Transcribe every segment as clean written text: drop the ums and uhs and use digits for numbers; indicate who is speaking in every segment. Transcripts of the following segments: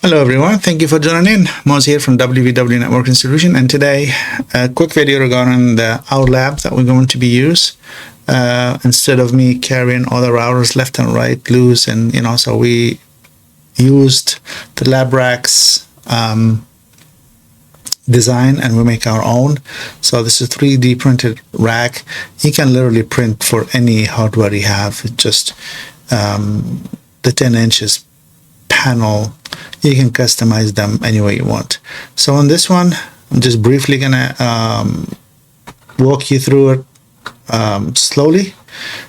Speaker 1: Hello everyone, thank you for joining in. Moz here from WVW Networking Solution, and today a quick video regarding our lab that we're going to be used. Instead of me carrying all the routers left and right loose, and so we used the LABRAX design and we make our own. So this is a 3D printed rack. You can literally print for any hardware you have. Just the 10 inches panel, you can customize them any way you want. So on this one, I'm just briefly gonna walk you through it slowly.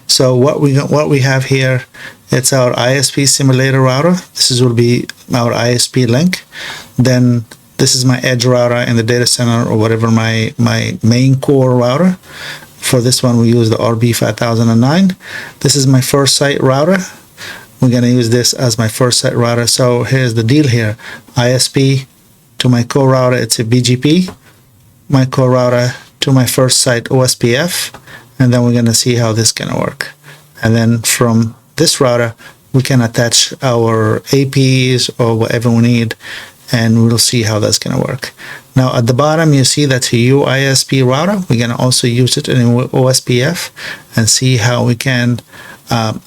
Speaker 1: So what we have here, it's our ISP simulator router. This will be our ISP link. Then this is my edge router in the data center, or whatever my main core router. For this one, we use the RB5009. This is my first site router. We're going to use this as my first site router. So here's the deal here. ISP to my core router, it's a BGP. My core router to my first site OSPF. And then we're going to see how this is going to work. And then from this router, we can attach our APs or whatever we need, and we'll see how that's going to work. Now at the bottom, you see that's a UISP router. We're going to also use it in OSPF and see how we can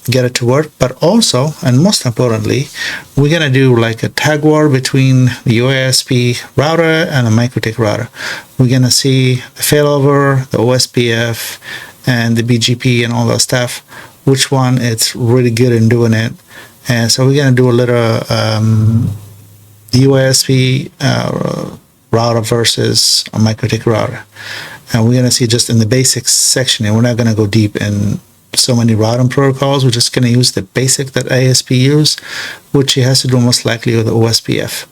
Speaker 1: get it to work. But also, and most importantly, we're going to do like a tag war between the UISP router and a MikroTik router. We're going to see the failover, the OSPF, and the BGP and all that stuff, which one it's really good in doing it. And so we're going to do a little UISP router versus a MikroTik router. And we're going to see just in the basics section, and we're not going to go deep in so many routing protocols. We're just going to use the basic that ISP use, which it has to do most likely with the OSPF.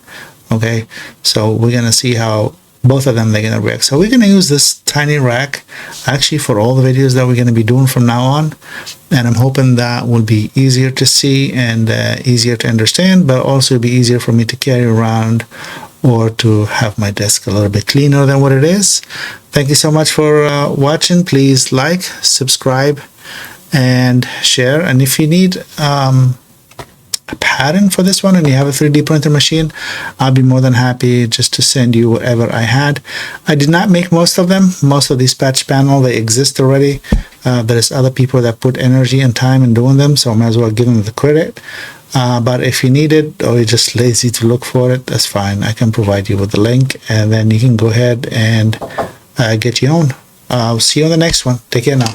Speaker 1: Okay, so we're going to see how both of them they're going to react. So we're going to use this tiny rack actually for all the videos that we're going to be doing from now on, and I'm hoping that will be easier to see and easier to understand, but also be easier for me to carry around or to have my desk a little bit cleaner than what it is. Thank you so much for watching. Please like, subscribe, and share. And if you need a pattern for this one and you have a 3D printer machine, I'll be more than happy just to send you whatever I had. I did not make most of them. Most of these patch panels, they exist already. There's other people that put energy and time in doing them, so I might as well give them the credit. But if you need it, or you're just lazy to look for it, that's fine. I can provide you with the link, and then you can go ahead and get your own. I'll see you on the next one. Take care now.